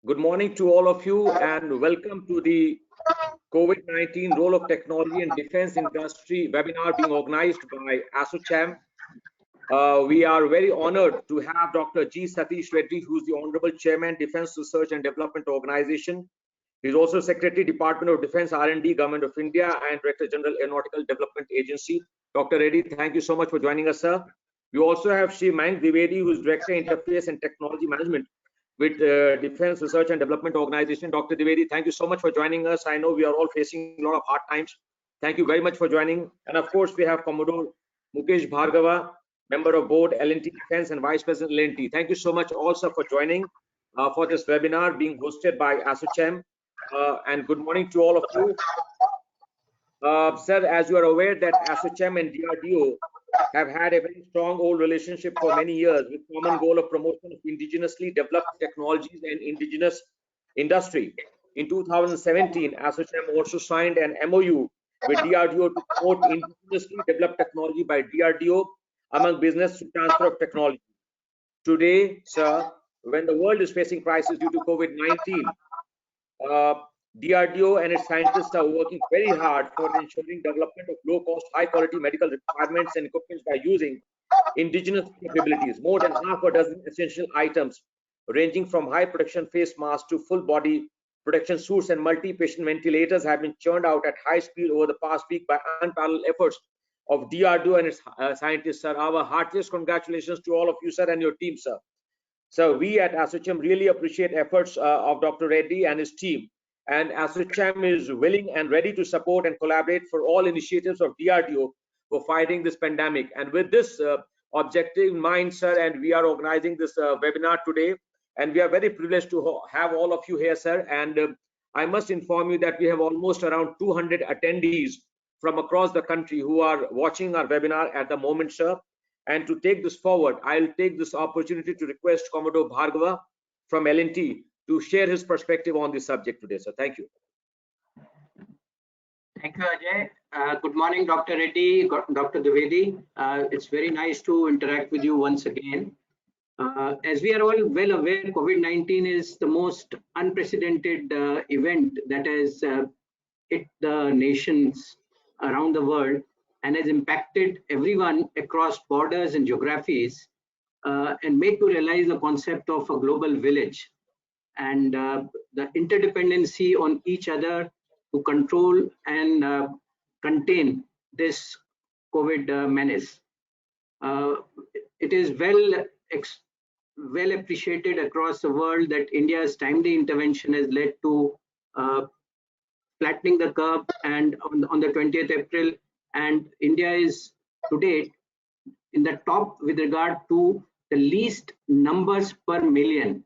Good morning to all of you and welcome to the COVID-19 Role of Technology and Defense Industry webinar being organized by ASSOCHAM. We are very honored to have Dr. G. Satish Reddy, who's the Honorable Chairman, Defense Research and Development Organization. He's also Secretary, Department of Defense R&D, Government of India, and Director General Aeronautical Development Agency. Dr. Reddy, thank you so much for joining us, sir. We also have Shri Mayank Dwivedi, who's Director, Interface and Technology Management with Defense Research and Development Organization. Dr. Dwivedi, thank you so much for joining us. I know we are all facing a lot of hard times. Thank you very much for joining. And of course, we have Commodore Mukesh Bhargava, Member of Board, L&T Defense and Vice President, L&T. Thank you so much also for joining for this webinar being hosted by ASSOCHAM. And good morning to all of you. Sir, as you are aware that ASSOCHAM and DRDO have had a very strong old relationship for many years with common goal of promotion of indigenously developed technologies and indigenous industry. In 2017, ASSOCHAM also signed an MOU with DRDO to promote indigenously developed technology by DRDO among business to transfer of technology. Today, sir, when the world is facing crisis due to COVID-19, DRDO and its scientists are working very hard for ensuring development of low-cost, high-quality medical requirements and equipment by using indigenous capabilities. More than half a dozen essential items, ranging from high protection face masks to full-body protection suits and multi-patient ventilators, have been churned out at high speed over the past week by unparalleled efforts of DRDO and its scientists, sir. Our heartiest congratulations to all of you, sir, and your team, sir. So we at ASSOCHAM really appreciate efforts of Dr. Reddy and his team. And ASSOCHAM is willing and ready to support and collaborate for all initiatives of DRDO for fighting this pandemic. And with this objective in mind, sir, and we are organizing this webinar today, and we are very privileged to have all of you here, sir. And I must inform you that we have almost around 200 attendees from across the country who are watching our webinar at the moment, sir. And to take this forward, I'll take this opportunity to request Commodore Bhargava from L&T to share his perspective on this subject today, sir. Thank you. Thank you, Ajay. Good morning, Dr. Reddy, Dr. Dwivedi. It's very nice to interact with you once again. As we are all well aware, COVID-19 is the most unprecedented event that has hit the nations around the world and has impacted everyone across borders and geographies and made to realize the concept of a global village and the interdependency on each other to control and contain this COVID menace. It is well appreciated across the world that India's timely intervention has led to flattening the curve, and on the 20th April, and India is to date in the top with regard to the least numbers per million.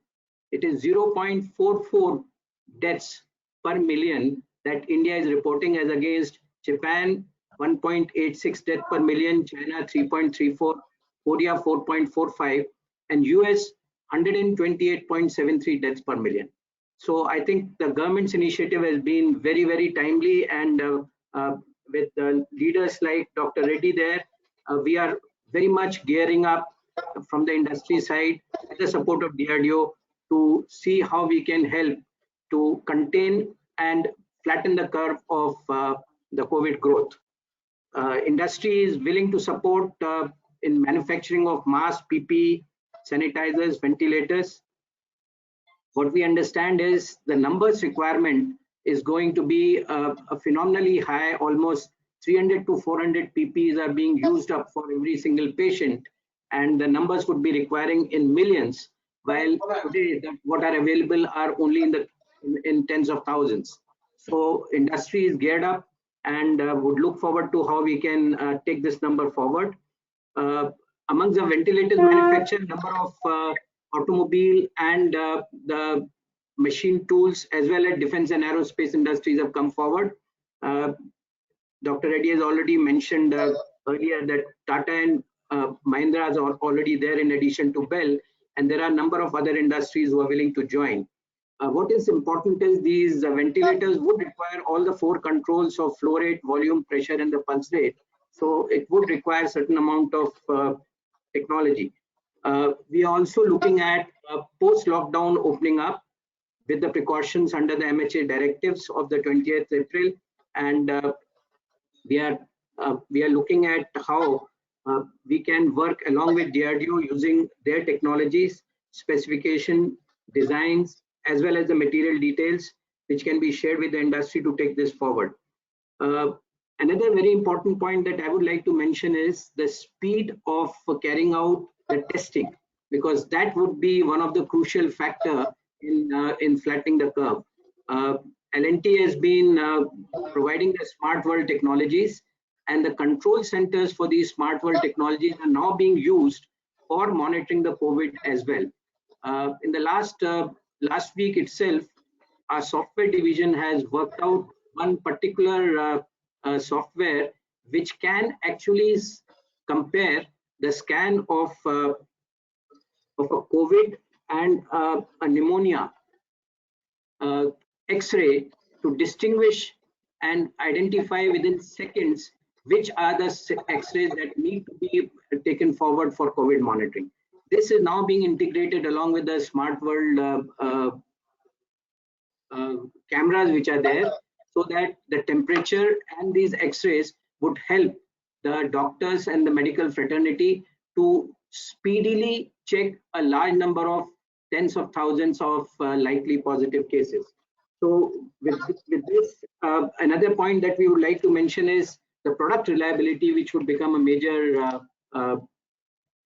It is 0.44 deaths per million that India is reporting, as against Japan 1.86 deaths per million, China 3.34, Korea 4.45, and US 128.73 deaths per million. So I think the government's initiative has been very, very timely, and with leaders like Dr. Reddy there, we are very much gearing up from the industry side with the support of DRDO to see how we can help to contain and flatten the curve of the COVID growth. Industry is willing to support in manufacturing of masks, PPE, sanitizers, ventilators. What we understand is the numbers requirement is going to be a phenomenally high. Almost 300 to 400 PPEs are being used up for every single patient, and the numbers would be requiring in millions, while today what are available are only in tens of thousands. So industry is geared up and would look forward to how we can take this number forward. Amongst the ventilators manufactured, number of automobile and the machine tools as well as defense and aerospace industries have come forward. Dr. Reddy has already mentioned earlier that Tata and Mahindra are already there in addition to Bell, and there are a number of other industries who are willing to join. What is important is these ventilators would require all the four controls of flow rate, volume, pressure, and the pulse rate. So it would require a certain amount of technology. We are also looking at post-lockdown opening up. with the precautions under the MHA directives of the 20th April, and we are looking at how we can work along with DRDO using their technologies, specification, designs, as well as the material details, which can be shared with the industry to take this forward. Another very important point that I would like to mention is the speed of carrying out the testing, because that would be one of the crucial factor in flattening the curve. L&T has been providing the Smart World technologies, and the control centers for these Smart World technologies are now being used for monitoring the COVID as well. In the last week itself, our software division has worked out one particular software which can actually compare the scan of a COVID and a pneumonia X-ray to distinguish and identify within seconds which are the X-rays that need to be taken forward for COVID monitoring. This is now being integrated along with the Smart World cameras which are there, so that the temperature and these X-rays would help the doctors and the medical fraternity to speedily check a large number of tens of thousands of likely positive cases. So with this, another point that we would like to mention is the product reliability, which would become a major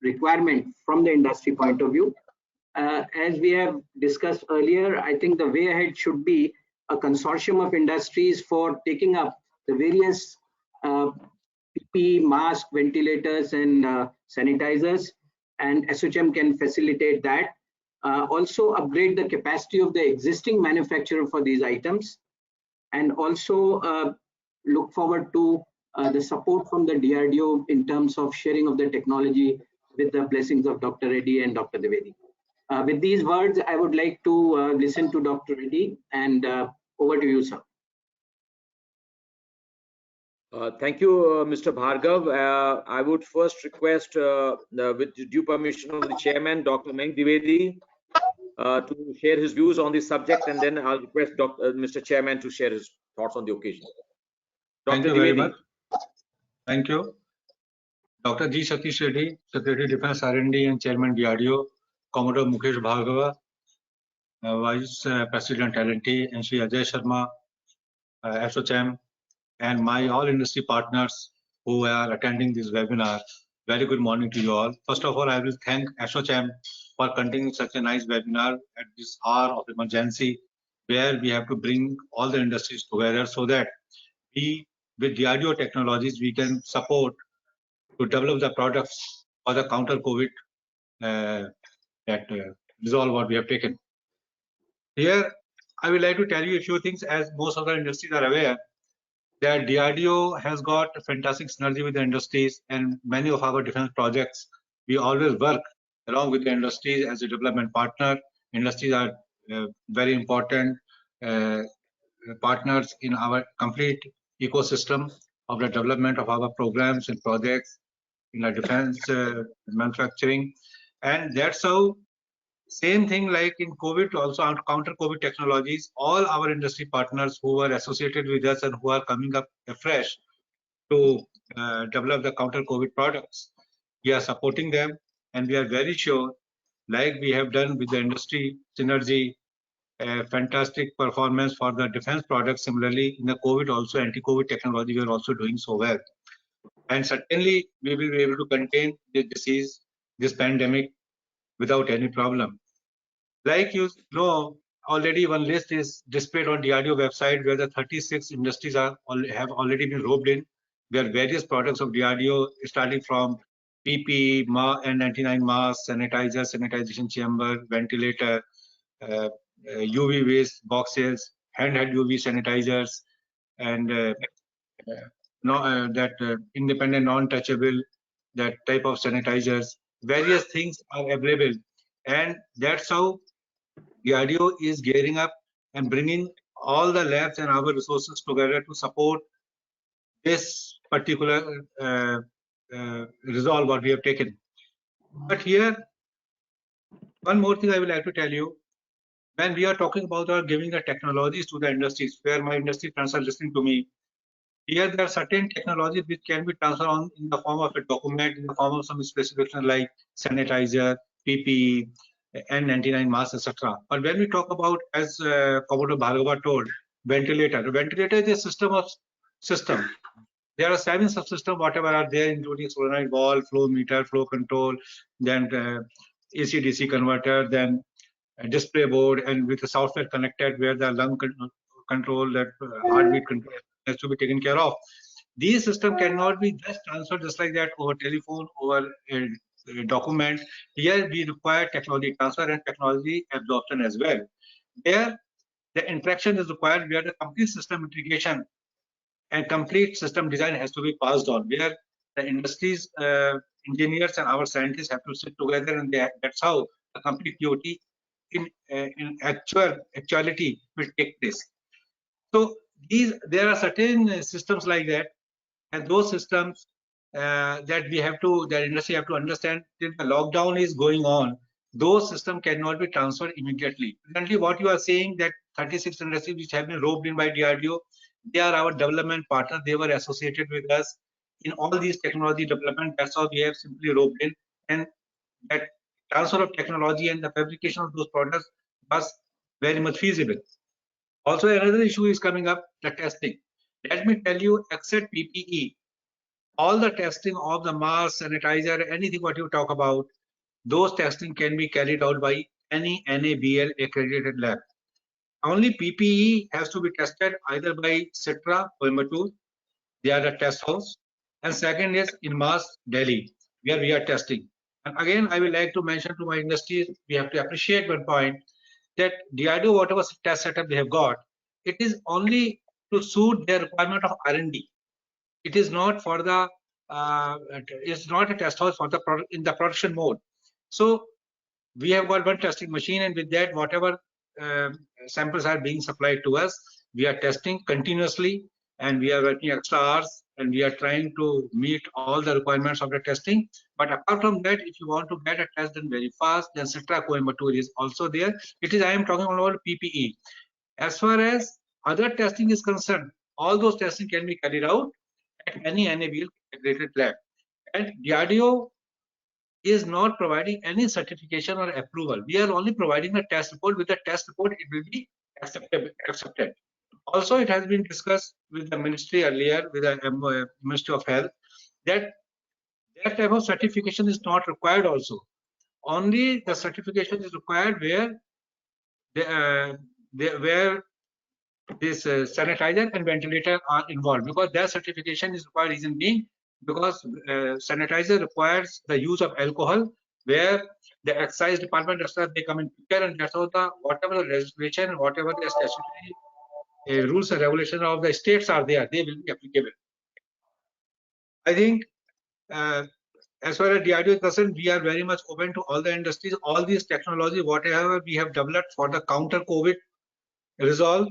requirement from the industry point of view. As we have discussed earlier, I think the way ahead should be a consortium of industries for taking up the various PPE, mask, ventilators, and sanitizers, and ASSOCHAM can facilitate that. Also upgrade the capacity of the existing manufacturer for these items, and also look forward to the support from the DRDO in terms of sharing of the technology with the blessings of Dr. Reddy and Dr. Dwivedi. With these words, I would like to listen to Dr. Reddy, and over to you, sir. Thank you, Mr. Bhargav. I would first request, with due permission of the chairman, Dr. Mayank Dwivedi, to share his views on this subject, and then I'll request Mr. Chairman to share his thoughts on the occasion. Thank you very much. Thank you. Dr. G. Satish Reddy, Secretary Defense R&D and Chairman DRDO, Commodore Mukesh Bhargava, Vice President L&T, and Shri Ajay Sharma, ASSOCHAM, and my all industry partners who are attending this webinar. Very good morning to you all. First of all, I will thank ASSOCHAM for conducting such a nice webinar at this hour of emergency, where we have to bring all the industries together so that we, with DRDO technologies, we can support to develop the products for the counter COVID that resolve what we have taken. Here, I would like to tell you a few things. As most of the industries are aware, that DRDO has got a fantastic synergy with the industries, and many of our defense projects, we always work along with the industries as a development partner. Industries are very important partners in our complete ecosystem of the development of our programs and projects in the defense manufacturing. And that's how, same thing like in COVID, also on counter COVID technologies, all our industry partners who are associated with us and who are coming up afresh to develop the counter COVID products, we are supporting them, and we are very sure, like we have done with the industry synergy, fantastic performance for the defense products. Similarly, in the COVID also, anti-COVID technology, we are also doing so well. And certainly, we will be able to contain this disease, this pandemic, without any problem. Like you know, already one list is displayed on DRDO website where the 36 industries have already been roped in, where various products of DRDO, starting from PPE, N99 mask, sanitizer, sanitization chamber, ventilator, UV waste boxes, handheld UV sanitizers, and independent, non-touchable, that type of sanitizers. Various things are available, and that's how DRDO is gearing up and bringing all the labs and our resources together to support this particular resolve what we have taken. But here, one more thing I would like to tell you, when we are talking about giving the technologies to the industries, where my industry friends are listening to me, here there are certain technologies which can be transferred on in the form of a document, in the form of some specification like sanitizer, PPE, N99 mask, etc. But when we talk about, as Commodore Bhargava told, ventilator. Ventilator is a system. There are 7 subsystems, whatever are there, including solenoid valve, flow meter, flow control, then AC/DC converter, then a display board, and with the software connected where the lung control, that heartbeat control has to be taken care of. These systems cannot be just transferred just like that over telephone, over a document. Here we require technology transfer and technology absorption as well. There, the interaction is required where the complete system integration and complete system design has to be passed on, where the industries, engineers and our scientists have to sit together, and that's how the complete POT in actuality will take place. So there are certain systems like that, and those systems that the industry have to understand. Till the lockdown is going on, those systems cannot be transferred immediately. Currently, what you are saying, that 36 industries which have been roped in by DRDO, they are our development partner. They were associated with us in all these technology development. That's how we have simply roped in, and that transfer of technology and the fabrication of those products was very much feasible. Also, another issue is coming up, the testing. Let me tell you, except PPE, all the testing of the mask, sanitizer, anything what you talk about, those testing can be carried out by any NABL accredited lab. Only PPE has to be tested either by Citra, Coimbatore, they are the test house, and second is in Mass, Delhi, where we are testing. And again, I would like to mention to my industry, we have to appreciate one point, that DRDO, whatever test setup they have got, it is only to suit their requirement of R&D. It is not for the it's not a test house for the product in the production mode. So we have got one testing machine, and with that, whatever samples are being supplied to us, we are testing continuously, and we are working extra hours, and we are trying to meet all the requirements of the testing. But apart from that, if you want to get a test done very fast, then Citra Coimbatore is also there. I am talking about PPE. As far as other testing is concerned, all those testing can be carried out at any NABL accredited lab. And DRDO is not providing any certification or approval. We are only providing a test report. With the test report, it will be accepted. Also, it has been discussed with the ministry earlier, with the Ministry of Health, that that type of certification is not required also. Only the certification is required where this sanitizer and ventilator are involved, because their certification is required. Reason being, because sanitizer requires the use of alcohol, where the excise department, they come in picture, and that's how whatever the legislation, whatever the statutory rules and regulations of the states are there, they will be applicable. I think as far as DRDO is concerned, we are very much open to all the industries, all these technology, whatever we have developed for the counter COVID resolve,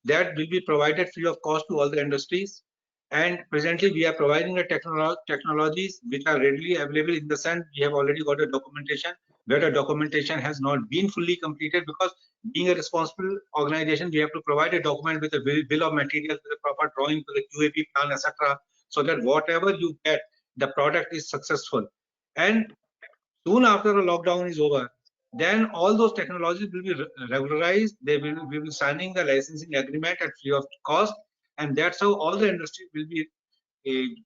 that will be provided free of cost to all the industries. And presently, we are providing the technologies which are readily available, in the sense we have already got a documentation, where the documentation has not been fully completed, because being a responsible organization, we have to provide a document with a bill of materials, with a proper drawing, with a QAP plan, etc., so that whatever you get, the product is successful. And soon after the lockdown is over, then all those technologies will be regularized. We will be signing the licensing agreement at free of cost, and that's how all the industry will be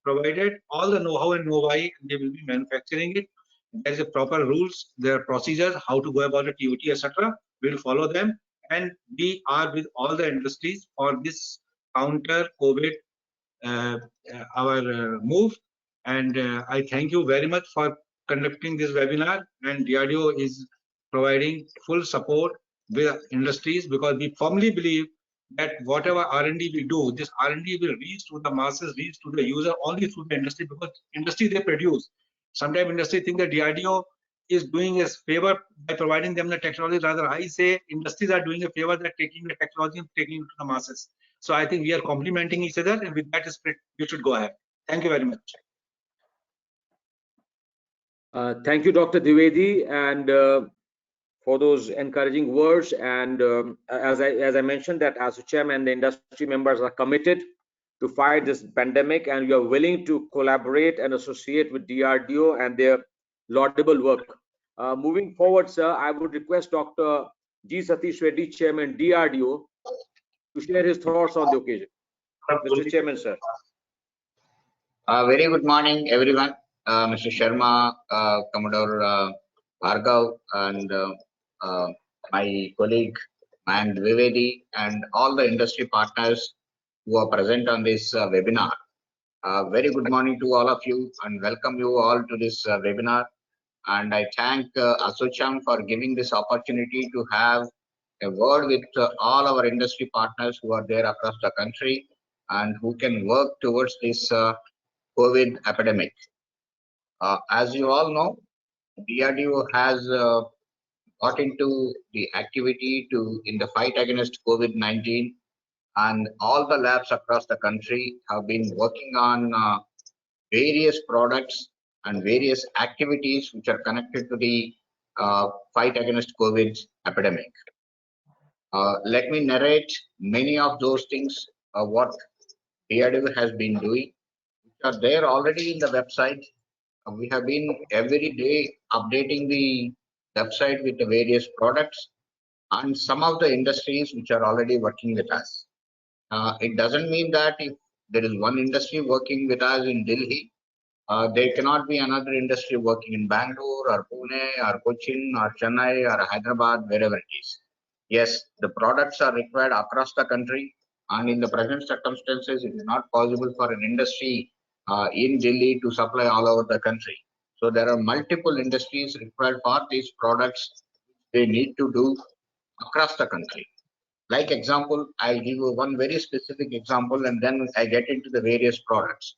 provided all the know-how and know-why. They will be manufacturing it. There is a proper rules, there are procedures how to go about the TOT, etc. We will follow them, and we are with all the industries for this counter COVID our move. And I thank you very much for conducting this webinar, and DRDO is providing full support with industries, because we firmly believe that whatever R&D we do, this R&D will reach to the masses, reach to the user only through the industry, because industry they produce. Sometimes industry think that DRDO is doing a favor by providing them the technology. Rather, I say industries are doing a favor, that taking the technology and taking it to the masses. So I think we are complementing each other, and with that spirit, you should go ahead. Thank you very much. Thank you, Dr. Dwivedi. And for those encouraging words. And as I mentioned, that as chairman, the industry members are committed to fight this pandemic, and you are willing to collaborate and associate with DRDO and their laudable work. Moving forward, sir, I would request Dr. G. Satish Reddy, Chairman, DRDO, to share his thoughts on the occasion. Mr. Chairman, sir. Very good morning, everyone. Mr. Sharma, Commodore Bhargav, and my colleague Mayank Dwivedi, and all the industry partners who are present on this webinar. Very good morning to all of you, and welcome you all to this webinar. And I thank ASSOCHAM for giving this opportunity to have a word with all our industry partners who are there across the country and who can work towards this COVID epidemic. As you all know, DRDO has got into the activity in the fight against COVID-19, and all the labs across the country have been working on various products and various activities which are connected to the fight against COVID epidemic. Let me narrate many of those things, what DRDO has been doing, which are there already in the website. We have been every day updating the website with the various products and some of the industries which are already working with us. It doesn't mean that if there is one industry working with us in Delhi, there cannot be another industry working in Bangalore or Pune or Cochin or Chennai or Hyderabad, wherever it is. Yes, the products are required across the country, and in the present circumstances, it is not possible for an industry in Delhi to supply all over the country. So there are multiple industries required for these products they need to do across the country. Like example, I'll give you one very specific example, and then I get into the various products.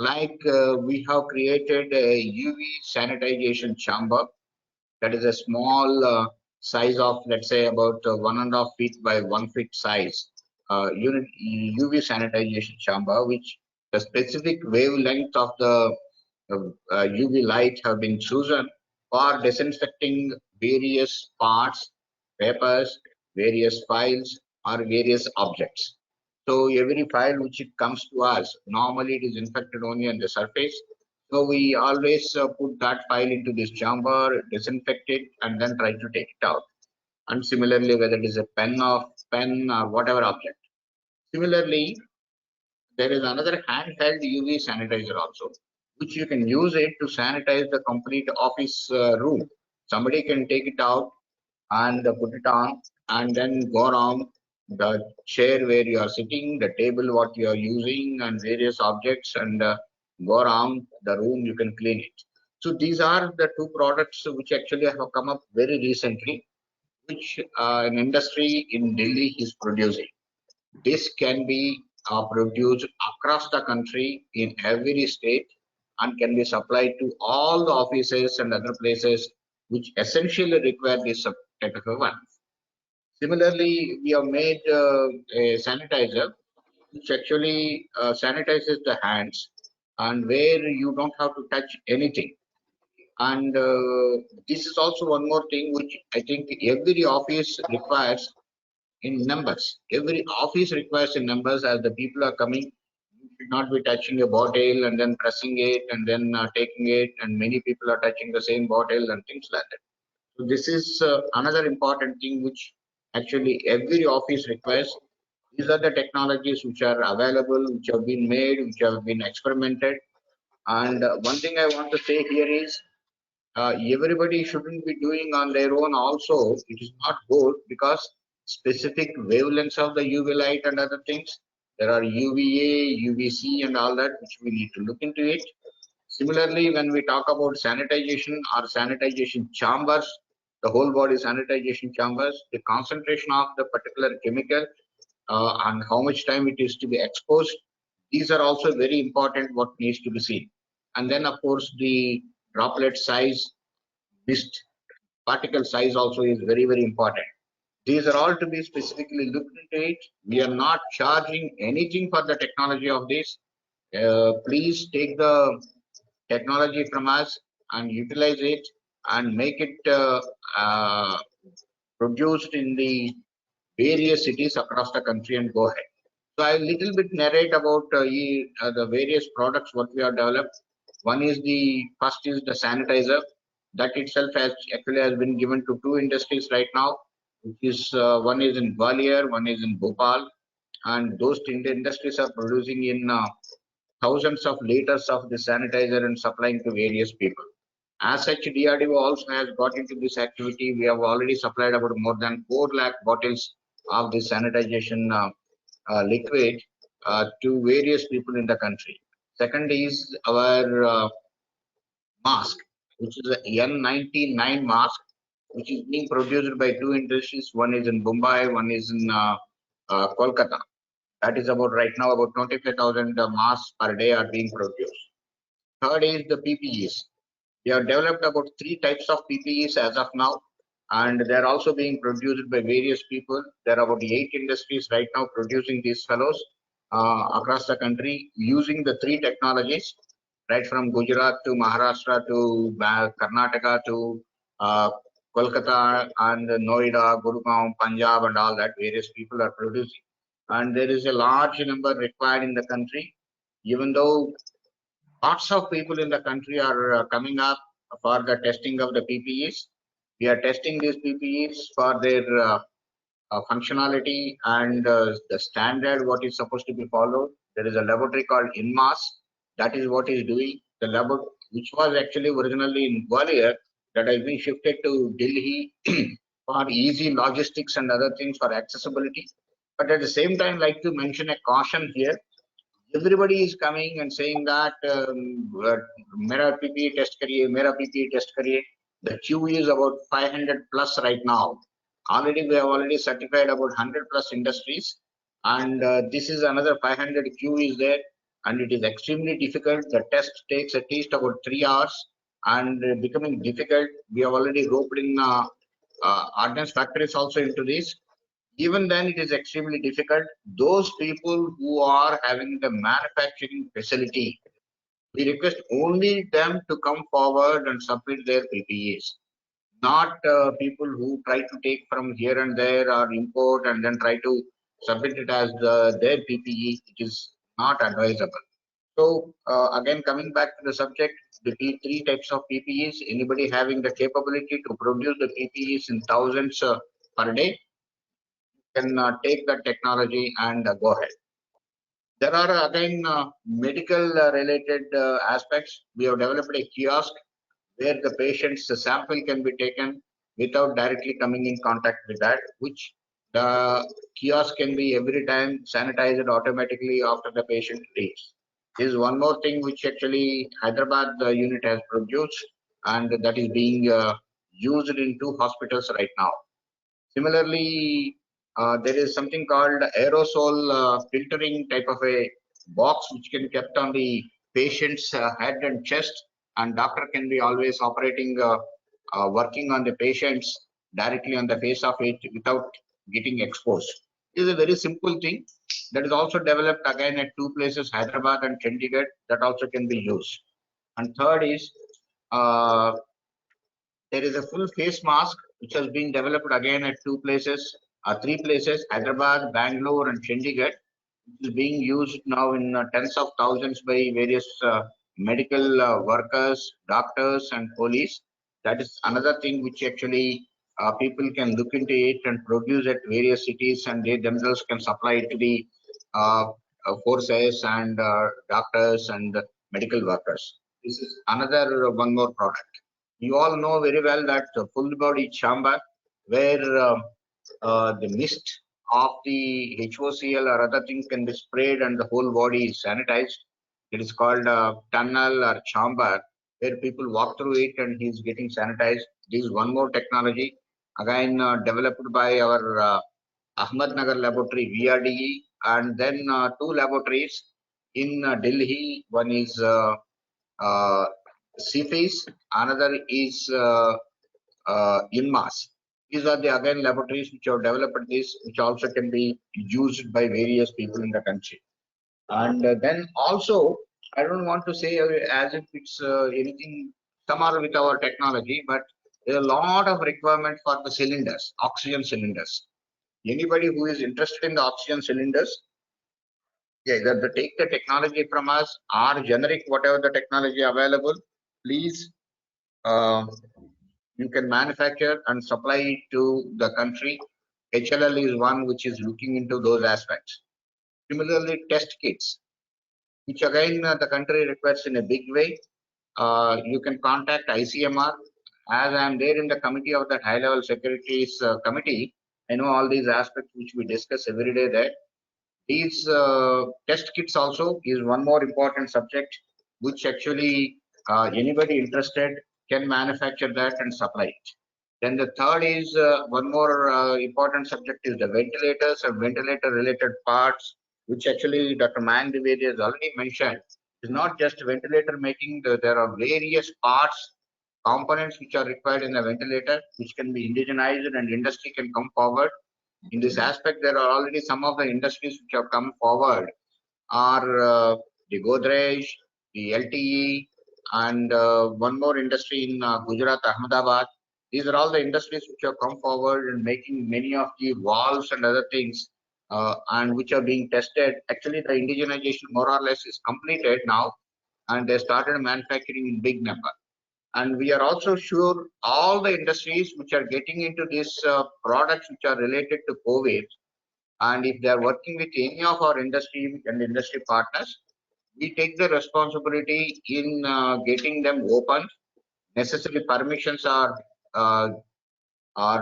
Like we have created a UV sanitization chamber that is a small size of, let's say, about 1.5 feet by 1 feet size unit UV sanitization chamber, which the specific wavelength of the UV light have been chosen for disinfecting various parts, papers, various files, or various objects. So every file which it comes to us, normally it is infected only on the surface. So we always put that file into this chamber, disinfect it, and then try to take it out. And similarly, whether it is a pen or whatever object. Similarly, there is another handheld UV sanitizer also, which you can use it to sanitize the complete office room. Somebody can take it out and put it on, and then go around the chair where you are sitting, the table what you are using, and various objects, and go around the room, you can clean it. So these are the two products which actually have come up very recently, which an industry in Delhi is producing. This can be produced across the country in every state and can be supplied to all the offices and other places which essentially require this type of a one. Similarly, we have made a sanitizer which actually sanitizes the hands, and where you don't have to touch anything. And this is also one more thing which I think every office requires in numbers. Every office requires in numbers. As the people are coming, you should not be touching a bottle and then pressing it and then taking it, and many people are touching the same bottle and things like that. So this is another important thing which actually every office requires. These are the technologies which are available, which have been made, which have been experimented. And one thing I want to say here is everybody shouldn't be doing on their own also. It is not good, because specific wavelengths of the UV light and other things, there are UVA, UVC and all that, which we need to look into it. Similarly, when we talk about sanitization or sanitization chambers, the whole body sanitization chambers, the concentration of the particular chemical and how much time it is to be exposed, these are also very important, what needs to be seen. And then of course the droplet size, mist particle size also is very, very important. These are all to be specifically looked into it. We are not charging anything for the technology of this. Please take the technology from us and utilize it and make it produced in the various cities across the country and go ahead. So I'll little bit narrate about the various products what we have developed. One is first is the sanitizer. That itself has been given to two industries right now, which is one is in Gwalior, one is in Bhopal, and those industries are producing in thousands of liters of the sanitizer and supplying to various people. As such, DRDO also has got into this activity. We have already supplied about more than 4 lakh bottles of the sanitization liquid to various people in the country. Second is our mask, which is a N99 mask, which is being produced by two industries. One is in Mumbai, one is in Kolkata. That is about right now about 25,000 masks per day are being produced. Third is the PPEs. We have developed about 3 types of PPEs as of now, and they are also being produced by various people. There are about 8 industries right now producing these fellows across the country using the 3 technologies, right from Gujarat to Maharashtra to Karnataka to Kolkata and Noida, Gurgaon, Punjab, and all that various people are producing. And there is a large number required in the country, even though lots of people in the country are coming up for the testing of the PPEs. We are testing these PPEs for their functionality and the standard what is supposed to be followed. There is a laboratory called INMAS. That is what is doing the lab, which was actually originally in Gwalior, that has been shifted to Delhi for easy logistics and other things for accessibility. But at the same time, like to mention a caution here. Everybody is coming and saying that mera PPE test kariye, mera PPE test kariye. The queue is about 500 plus right now. Already we have already certified about 100 plus industries, and this is another 500 queue is there, and it is extremely difficult. The test takes at least about 3 hours and becoming difficult. We have already roped in ordnance factories also into this. Even then, it is extremely difficult. Those people who are having the manufacturing facility, we request only them to come forward and submit their PPEs, not people who try to take from here and there or import and then try to submit it as their PPE. It is not advisable. So again, coming back to the subject, the 3 types of PPEs, anybody having the capability to produce the PPEs in thousands per day, can take that technology and go ahead. There are again medical related aspects. We have developed a kiosk where the patient's sample can be taken without directly coming in contact with that, which the kiosk can be every time sanitized automatically after the patient leaves. This is one more thing which actually Hyderabad unit has produced, and that is being used in 2 hospitals right now. Similarly, there is something called aerosol filtering type of a box which can be kept on the patient's head and chest, and doctor can be always operating, working on the patients directly on the face of it without getting exposed. It is a very simple thing that is also developed again at 2 places, Hyderabad and Chandigarh, that also can be used. And third is there is a full face mask which has been developed again at 2 places, 3 places, Hyderabad, Bangalore, and Chandigarh. It is being used now in tens of thousands by various medical workers, doctors, and police. That is another thing which actually people can look into it and produce at various cities, and they themselves can supply it to the forces and doctors and medical workers. This is another one more product. You all know very well that full body chamber, where the mist of the HOCl or other things can be sprayed and the whole body is sanitized. It is called a tunnel or chamber, where people walk through it and he's getting sanitized. This is one more technology, again developed by our Ahmednagar laboratory, VRDE, and then 2 laboratories in Delhi. One is CFACE, another is INMAS. These are the again laboratories which have developed this, which also can be used by various people in the country. And then also, I don't want to say as if it's anything similar with our technology, but There's a lot of requirement for the cylinders, oxygen cylinders. Anybody who is interested in the oxygen cylinders, either they take the technology from us or generic, whatever the technology available, please, you can manufacture and supply it to the country. HLL is one which is looking into those aspects. Similarly, test kits, which again the country requires in a big way. You can contact ICMR. As I am there in the committee of the high level securities committee, I know all these aspects which we discuss every day there. These test kits also is one more important subject, which actually anybody interested can manufacture that and supply it. Then the third is one more important subject is the ventilators and ventilator related parts, which actually Dr. Mayank Dwivedi has already mentioned. It's not just ventilator making, there are various parts, components which are required in a ventilator, which can be indigenized and industry can come forward. In this aspect, there are already some of the industries which have come forward are the Godrej, the LTE, and one more industry in Gujarat, Ahmedabad. These are all the industries which have come forward and making many of the valves and other things and which are being tested. Actually, the indigenization more or less is completed now, and they started manufacturing in big number. And we are also sure all the industries which are getting into these products which are related to COVID, and if they are working with any of our industry and industry partners, we take the responsibility in getting them open. Necessary permissions are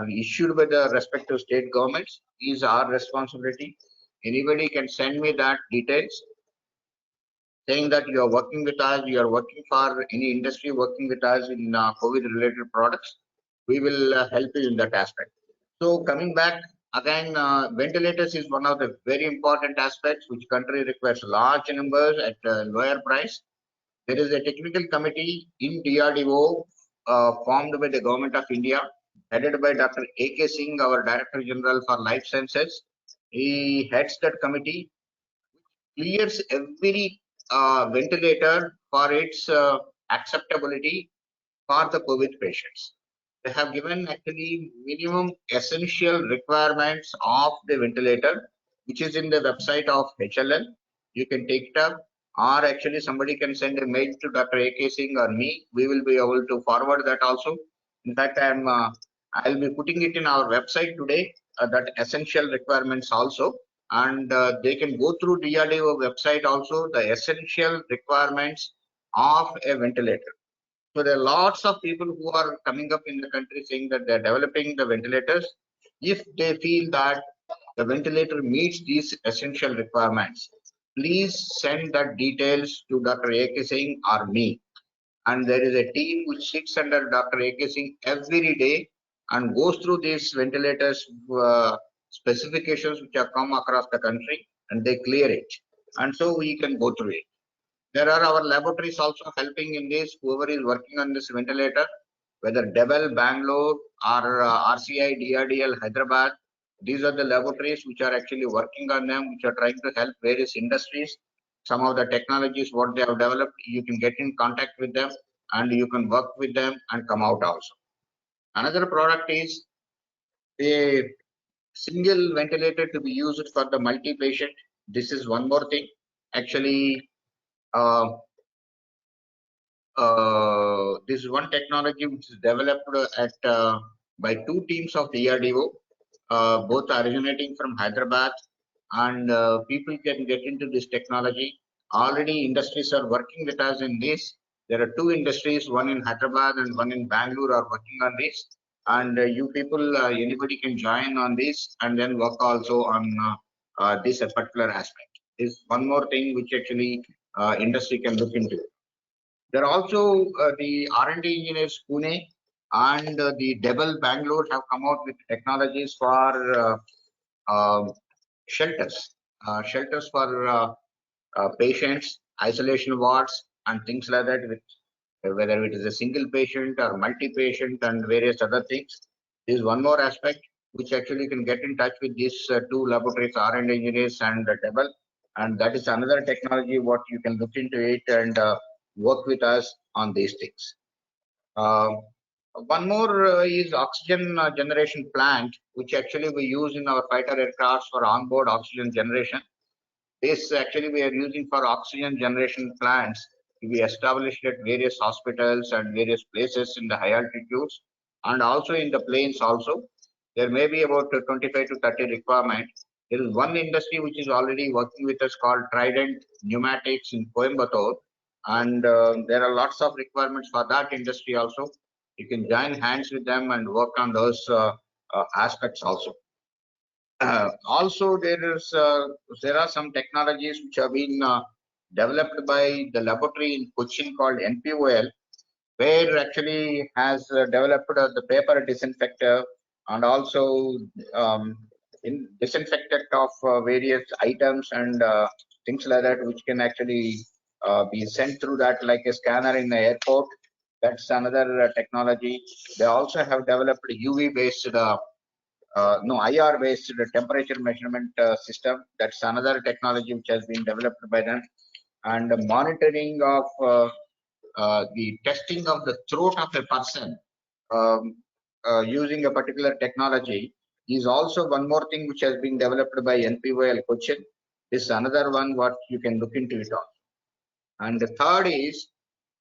issued by the respective state governments. Is our responsibility. Anybody can send me that details, saying that you are working with us, you are working for any industry working with us in COVID related products. We will help you in that aspect. So coming back again, ventilators is one of the very important aspects which country requires large numbers at lower price. There is a technical committee in DRDO formed by the Government of India, headed by Dr. A.K. Singh, our Director General for Life Sciences. He heads that committee, clears every ventilator for its acceptability for the COVID patients. They have given actually minimum essential requirements of the ventilator, which is in the website of HLL. You can take it up, or actually somebody can send a mail to Dr. A.K. Singh or me. We will be able to forward that also. In fact, I'll be putting it in our website today, that essential requirements also, and they can go through DRDO website also, the essential requirements of a ventilator. So there are lots of people who are coming up in the country saying that they're developing the ventilators. If they feel that the ventilator meets these essential requirements, please send that details to Dr. A.K. Singh or me. And there is a team which sits under Dr. A.K. Singh every day and goes through these ventilators specifications which have come across the country, and they clear it. And so we can go through it. There are our laboratories also helping in this, whoever is working on this ventilator, whether Debel, Bangalore, or RCI, DRDL, Hyderabad. These are the laboratories which are actually working on them, which are trying to help various industries. Some of the technologies, what they have developed, you can get in contact with them and you can work with them and come out also. Another product is a single ventilator to be used for the multi-patient. This is one more thing. Actually, this is one technology which is developed at by two teams of DRDO, both originating from Hyderabad, and people can get into this technology. Already industries are working with us in this. There are two industries, one in Hyderabad and one in Bangalore, are working on this. And you people, anybody can join on this and then work also on this particular aspect. Is one more thing which actually industry can look into. There are also the R&D engineers Pune and the Debel Bangalore have come out with technologies for shelters for patients, isolation wards, and things like that. With whether it is a single patient or multi-patient and various other things. There is one more aspect which actually can get in touch with these two laboratories, R&D engineers and Debel, and that is another technology what you can look into it and work with us on these things. One more is oxygen generation plant, which actually we use in our fighter aircraft for onboard oxygen generation. This actually we are using for oxygen generation plants to be established at various hospitals and various places in the high altitudes and also in the planes also. There may be about 25 to 30 requirement. There is one industry which is already working with us called Trident Pneumatics in Coimbatore, and there are lots of requirements for that industry also. You can join hands with them and work on those aspects also. Also, there are some technologies which have been developed by the laboratory in Cochin called NPOL, where actually has developed the paper disinfector and also in disinfectant of various items and things like that, which can actually be sent through that like a scanner in the airport. That's another technology. They also have developed UV based IR based temperature measurement system. That's another technology which has been developed by them. And the monitoring of the testing of the throat of a person using a particular technology is also one more thing which has been developed by NPOL Cochin. This is another one what you can look into it on. And the third is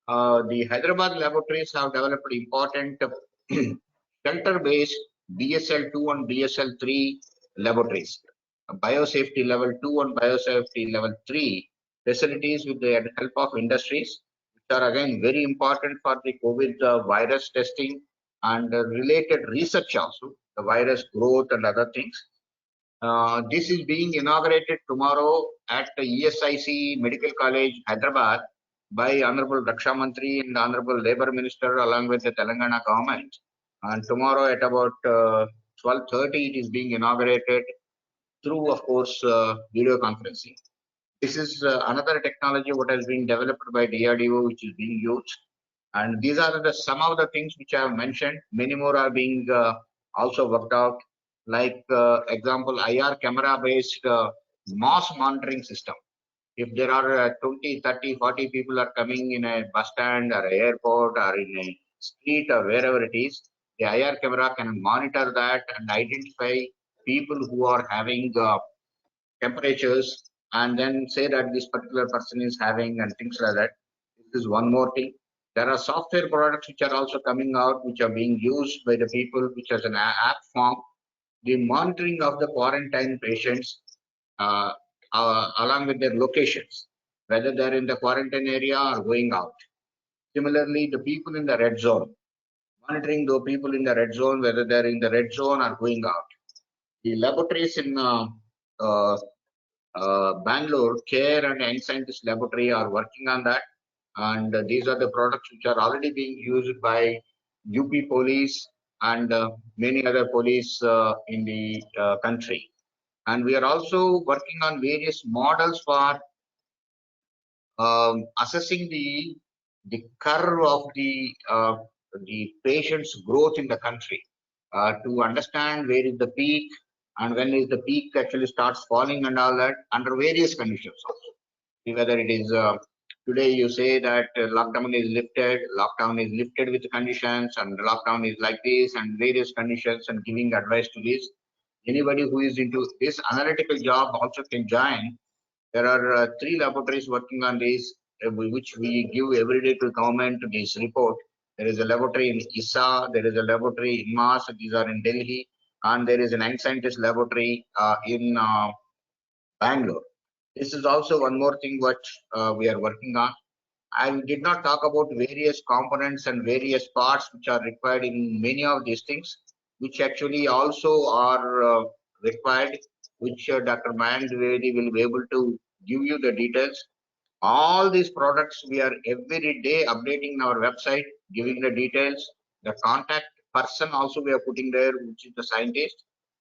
the Hyderabad laboratories have developed important shelter-based BSL-2 and BSL-3 laboratories, biosafety level 2 and biosafety level 3 facilities with the help of industries, which are again very important for the COVID virus testing and related research also, the virus growth and other things. This is being inaugurated tomorrow at the ESIC Medical College, Hyderabad, by Honorable Raksha Mantri and Honorable Labour Minister along with the Telangana government. And tomorrow at about 12:30, it is being inaugurated through, of course, video conferencing. This is another technology what has been developed by DRDO, which is being used. And these are some of the things which I have mentioned. Many more are being also worked out, like example, IR camera based mass monitoring system. If there are 20, 30, 40 people are coming in a bus stand or airport or in a street or wherever it is, the IR camera can monitor that and identify people who are having temperatures and then say that this particular person is having and things like that. This is one more thing. There are software products which are also coming out, which are being used by the people, which has an app form. The monitoring of the quarantine patients along with their locations, whether they're in the quarantine area or going out. Similarly, the people in the red zone, monitoring the people in the red zone, whether they're in the red zone or going out. The laboratories in Bangalore, CARE and Young Scientist Laboratory are working on that. And these are the products which are already being used by UP police and many other police in the country. And we are also working on various models for assessing the curve of the patient's growth in the country to understand where is the peak and when is the peak actually starts falling and all that under various conditions also. Whether it is today you say that lockdown is lifted with conditions and lockdown is like this and various conditions and giving advice to this. Anybody who is into this analytical job also can join. There are 3 laboratories working on this, which we give every day to government this report. There is a laboratory in ISA, there is a laboratory in MAS, these are in Delhi, and there is an Young Scientist Laboratory in Bangalore. This is also one more thing what we are working on. I did not talk about various components and various parts which are required in many of these things, which actually also are required, which Dr. Mayank Dwivedi will be able to give you the details. All these products we are every day updating our website, giving the details. The contact person also we are putting there, which is the scientist.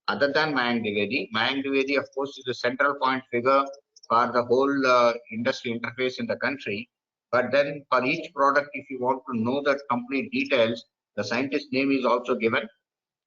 Other than Mayank Dwivedi, of course, is the central point figure for the whole industry interface in the country. But then for each product, if you want to know the complete details, the scientist name is also given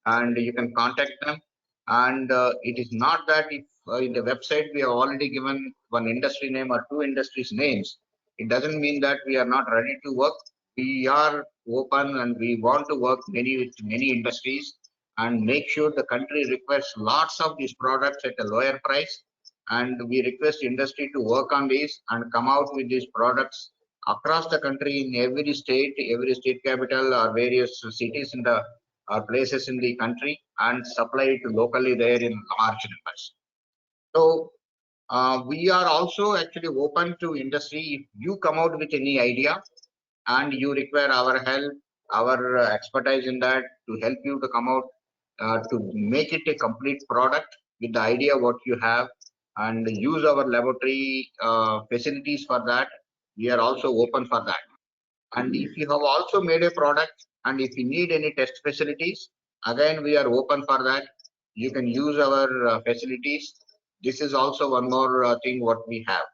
and you can contact them. And it is not that if in the website we have already given one industry name or 2 industries names, it doesn't mean that we are not ready to work. we are open and we want to work with many industries and make sure the country requires lots of these products at a lower price. And we request industry to work on this and come out with these products across the country in every state capital or various cities in the or places in the country and supply it locally there in large numbers. So we are also actually open to industry. If you come out with any idea and you require our help, our expertise in that to help you to come out to make it a complete product with the idea what you have and use our laboratory facilities for that, we are also open for that. And if you have also made a product and if you need any test facilities, again, we are open for that. You can use our facilities. This is also one more thing what we have,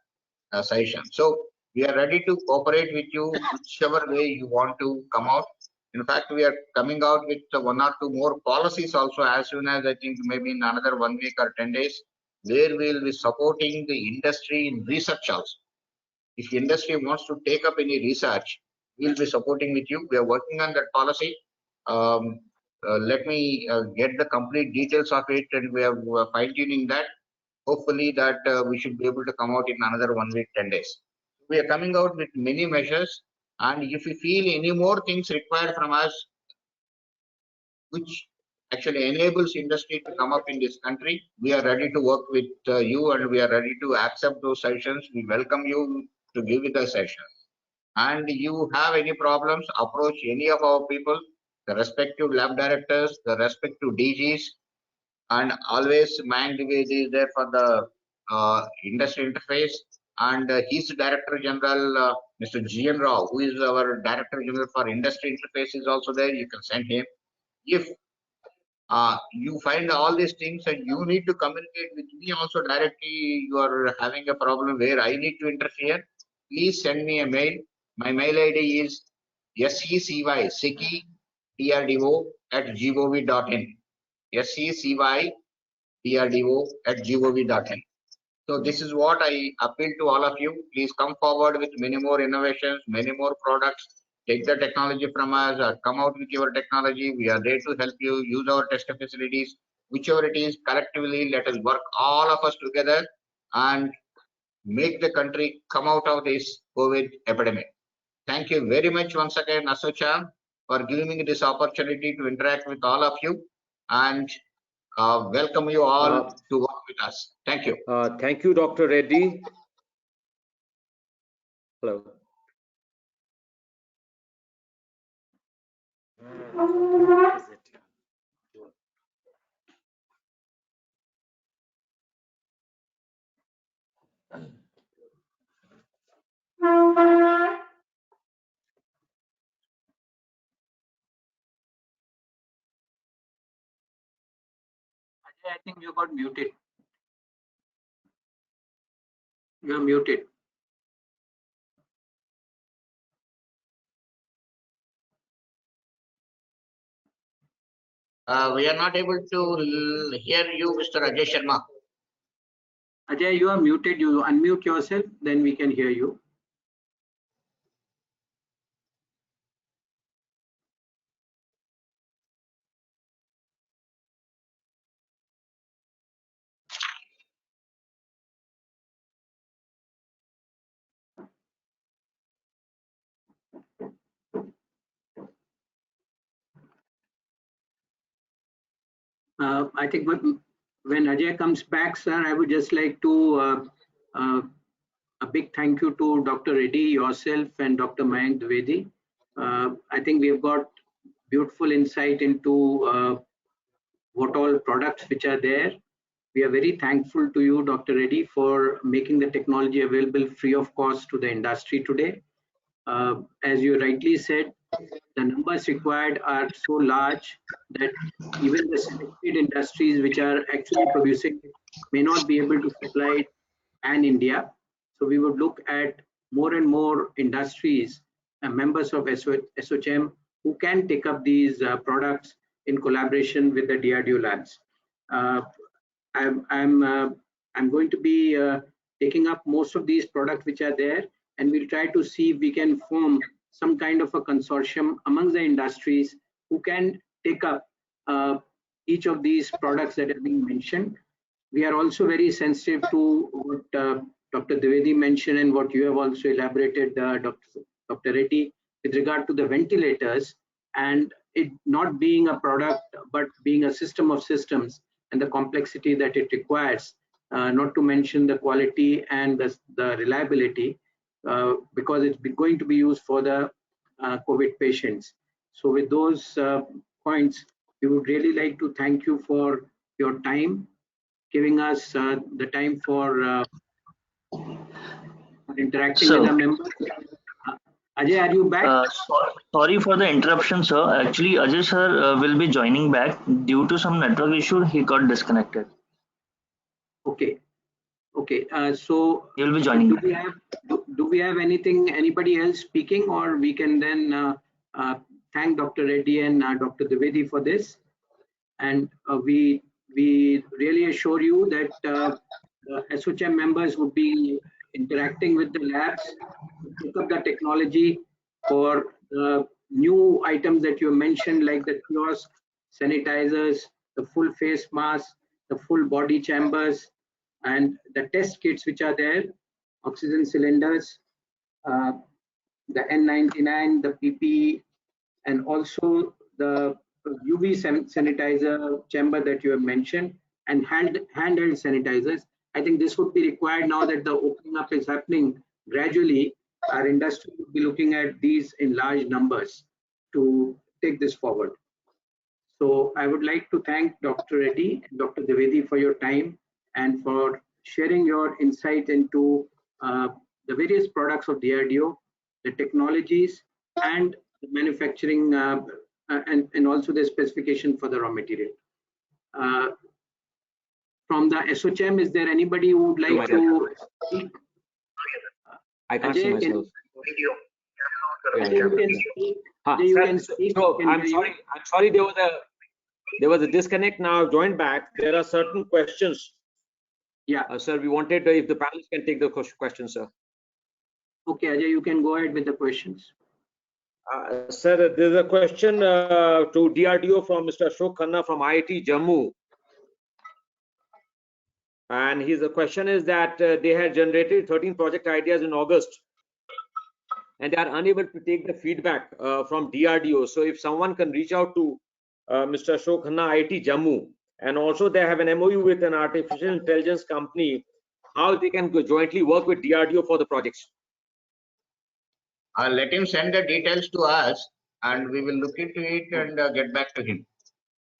suggestion. So we are ready to cooperate with you whichever way you want to come out. In fact, we are coming out with one or two more policies also as soon as I think maybe in another 1 week or 10 days, where we will be supporting the industry in research also. If industry wants to take up any research, we'll be supporting with you. We are working on that policy. Let me get the complete details of it, and we are fine-tuning that. Hopefully that we should be able to come out in another 1 week, 10 days. We are coming out with many measures, and if you feel any more things required from us, which actually enables industry to come up in this country, we are ready to work with you, and we are ready to accept those sessions. We welcome you to give it a session. And you have any problems, approach any of our people, the respective lab directors, the respective DGs, and always Mayank Dwivedi is there for the industry interface, and his Director General, Mr. G.N. Rao, who is our Director General for industry interface, is also there. You can send him. If you find all these things and you need to communicate with me also directly, you are having a problem where I need to interfere, please send me a mail. My mail ID is secy@gov.in. secy@gov.in. So this is what I appeal to all of you. Please come forward with many more innovations, many more products. Take the technology from us or come out with your technology. We are there to help you use our test facilities. Whichever it is, collectively, let us work all of us together and make the country come out of this COVID epidemic. Thank you very much once again, Asocha, for giving me this opportunity to interact with all of you, and welcome you all to work with us. Thank you. Thank you, Dr. Reddy. Hello. I think you got muted. You're muted. We are not able to hear you, Mr. Ajay Sharma. Ajay, you are muted. You unmute yourself, then we can hear you. I think when Ajay comes back, sir, I would just like to a big thank you to Dr. Reddy, yourself, and Dr. Mayank Dwivedi. I think we have got beautiful insight into what all products which are there. We are very thankful to you, Dr. Reddy, for making the technology available free of cost to the industry today. As you rightly said, the numbers required are so large that even the selected industries which are actually producing may not be able to supply it in India. So we would look at more and more industries and members of SOCHM who can take up these products in collaboration with the DRDO labs. I'm going to be taking up most of these products which are there, and we'll try to see if we can form some kind of a consortium amongst the industries who can take up each of these products that have been mentioned. We are also very sensitive to what Dr. Dwivedi mentioned and what you have also elaborated, Dr. Reddy, with regard to the ventilators and it not being a product but being a system of systems and the complexity that it requires, not to mention the quality and the reliability, because it's going to be used for the COVID patients. So with those points, we would really like to thank you for your time, giving us the time for interacting with our members. Ajay, are you back? Sorry for the interruption, sir. Actually, Ajay sir will be joining back. Due to some network issue, he got disconnected. Okay. Okay. So He will be joining do we have anybody else speaking, or we can then thank Dr. Reddy and Dr. Dwivedi for this? And we really assure you that the SOCHM members would be interacting with the labs to pick up the technology for the new items that you mentioned, like the kiosk, sanitizers, the full face mask, the full body chambers, and the test kits which are there, oxygen cylinders, the N99, the PPE, and also the UV sanitizer chamber that you have mentioned, and handheld sanitizers. I think this would be required now that the opening up is happening gradually. Our industry would be looking at these in large numbers to take this forward. So I would like to thank Dr. Reddy and Dr. Dwivedi for your time and for sharing your insight into the various products of DRDO, the technologies, and the manufacturing, and also the specification for the raw material. From the SOCHM, is there anybody who would like to speak? I can't see myself. So I'm sorry. There was a disconnect. Now I've joined back. There are certain questions. Yeah. Sir, we wanted if the panelists can take the question, sir. Okay, Ajay, you can go ahead with the questions. Sir, there's a question to DRDO from Mr. Ashok Khanna from IIT Jammu. And his question is that they had generated 13 project ideas in August and they are unable to take the feedback from DRDO. So if someone can reach out to Mr. Ashok Khanna, IIT Jammu, and also they have an MOU with an artificial intelligence company, how they can jointly work with DRDO for the projects. Let him send the details to us and we will look into it and get back to him.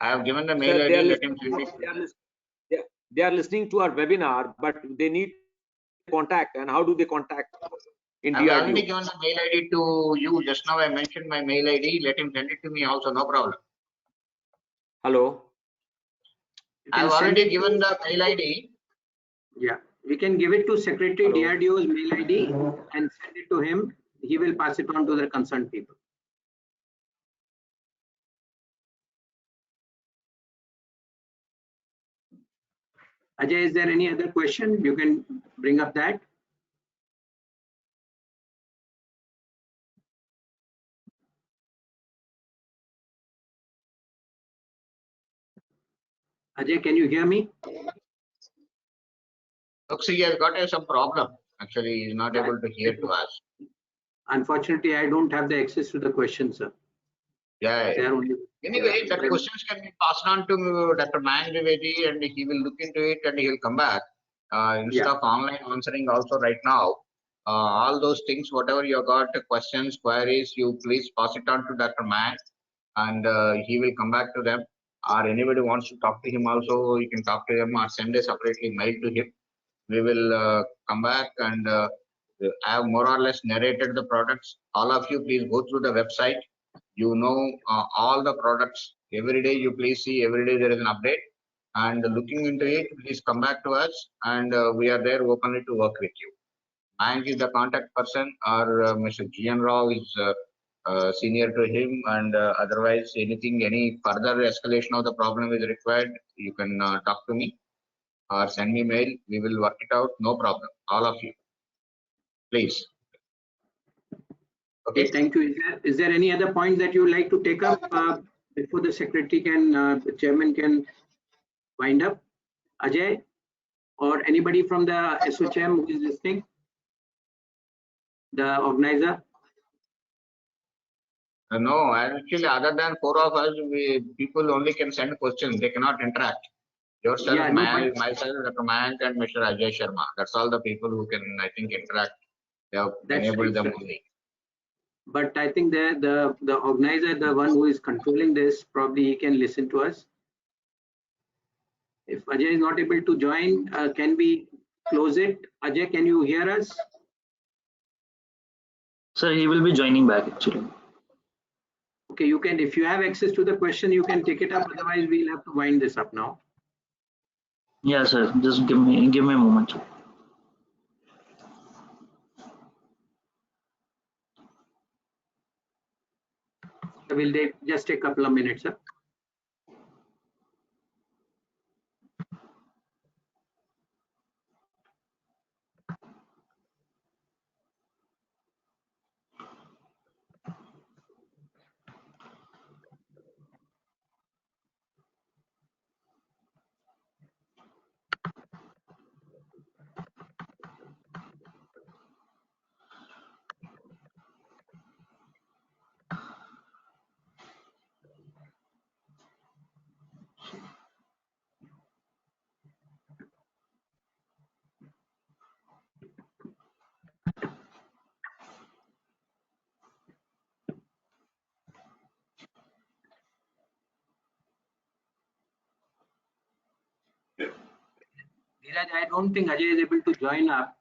I have given the mail ID, let him send it. They are listening to our webinar, but they need contact. And how do they contact in DRDO? I have already given the mail ID to you. Just now I mentioned my mail ID. Let him send it to me also, no problem. Hello? I have already given the mail ID. Yeah, we can give it to Secretary DRDO's mail ID and send it to him. He will pass it on to the concerned people. Ajay, is there any other question? You can bring up that. Ajay, can you hear me? Looks he has got some problem. Actually, he is not able to hear to us. Unfortunately, I don't have the access to the question, sir. Yeah. Anyway, the questions can be passed on to Dr. Mayank Dwivedi and he will look into it and he will come back. Instead of online answering also right now, all those things, whatever you got, questions, queries, you please pass it on to Dr. Mayank and he will come back to them. Or anybody wants to talk to him also, you can talk to him or send a separately mail to him. We will come back and I have more or less narrated the products. All of you please go through the website. You know all the products. Every day you please see, every day there is an update. And looking into it, please come back to us and we are there openly to work with you. Mayank is the contact person or Mr. GN Rao is senior to him and otherwise anything, any further escalation of the problem is required, you can talk to me or send me mail. We will work it out. No problem. All of you. Please. Okay, thank you. Is there any other point that you would like to take up before the secretary can, the chairman can wind up? Ajay or anybody from the SOCM who is listening? The organizer? No, actually, other than 4 of us, people only can send questions. They cannot interact. Yourself, Yeah, no, but- myself, Dr. Mayank, and Mr. Ajay Sharma. That's all the people who can, I think, interact. They have That's enabled right, them sir. only. But I think the organizer, the one who is controlling this, probably he can listen to us. If Ajay is not able to join, can we close it? Ajay, can you hear us? Sir, he will be joining back actually. Okay, you can, if you have access to the question, you can take it up. Otherwise, we'll have to wind this up now. Yeah, sir. Just give me a moment. We'll just take a couple of minutes, sir. Dheeraj, I don't think Ajay is able to join up.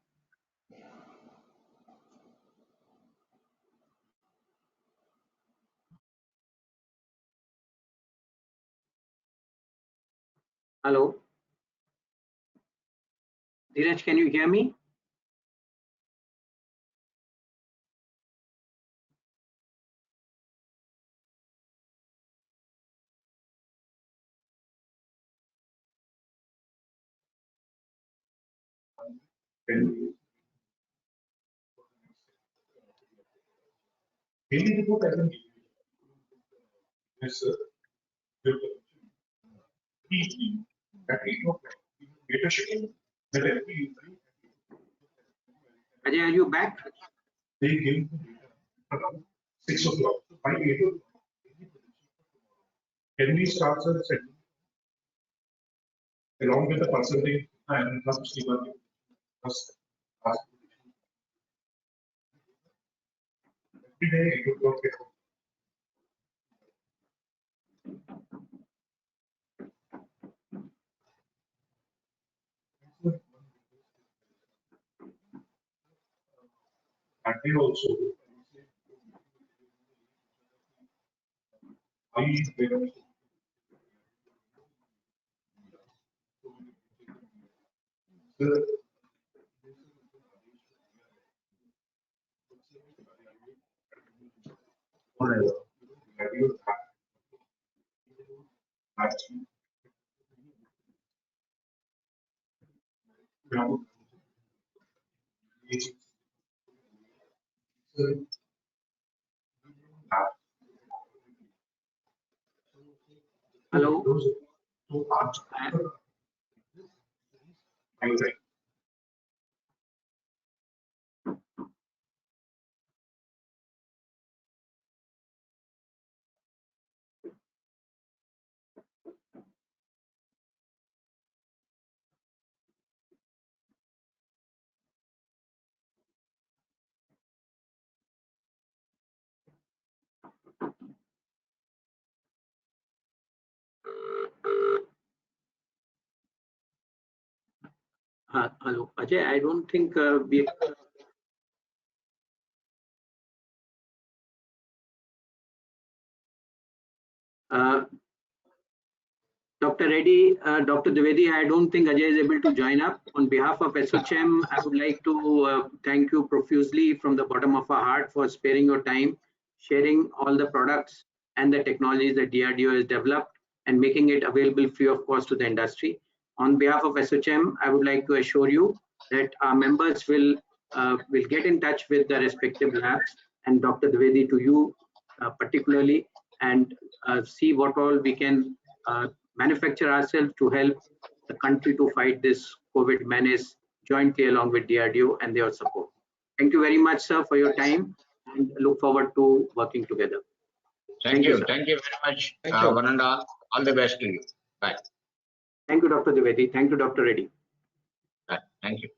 Hello? Dheeraj, can you hear me? Daily report as an yes, sir. At 8 o'clock, data schedule that every evening Ajay, are you back? they give the data around 6 o'clock. So by 8 o'clock, can we start the schedule along with the consulting and first every day 8 o'clock. And they also Hello? Hello, Ajay, I don't think we. Dr. Reddy, Dr. Dwivedi, I don't think Ajay is able to join up. On behalf of SOCM, I would like to thank you profusely from the bottom of our heart for sparing your time, sharing all the products and the technologies that DRDO has developed and making it available free of cost to the industry. On behalf of SOCM, I would like to assure you that our members will get in touch with the respective labs and Dr. Dwivedi to you particularly, and see what all we can manufacture ourselves to help the country to fight this COVID menace jointly along with DRDO and their support. Thank you very much, sir, for your time, and look forward to working together. Thank you. sir. Thank you very much, Thank you. one and all. All the best to you. Bye. Thank you, Dr. Dwivedi. Thank you, Dr. Reddy. Bye. Thank you.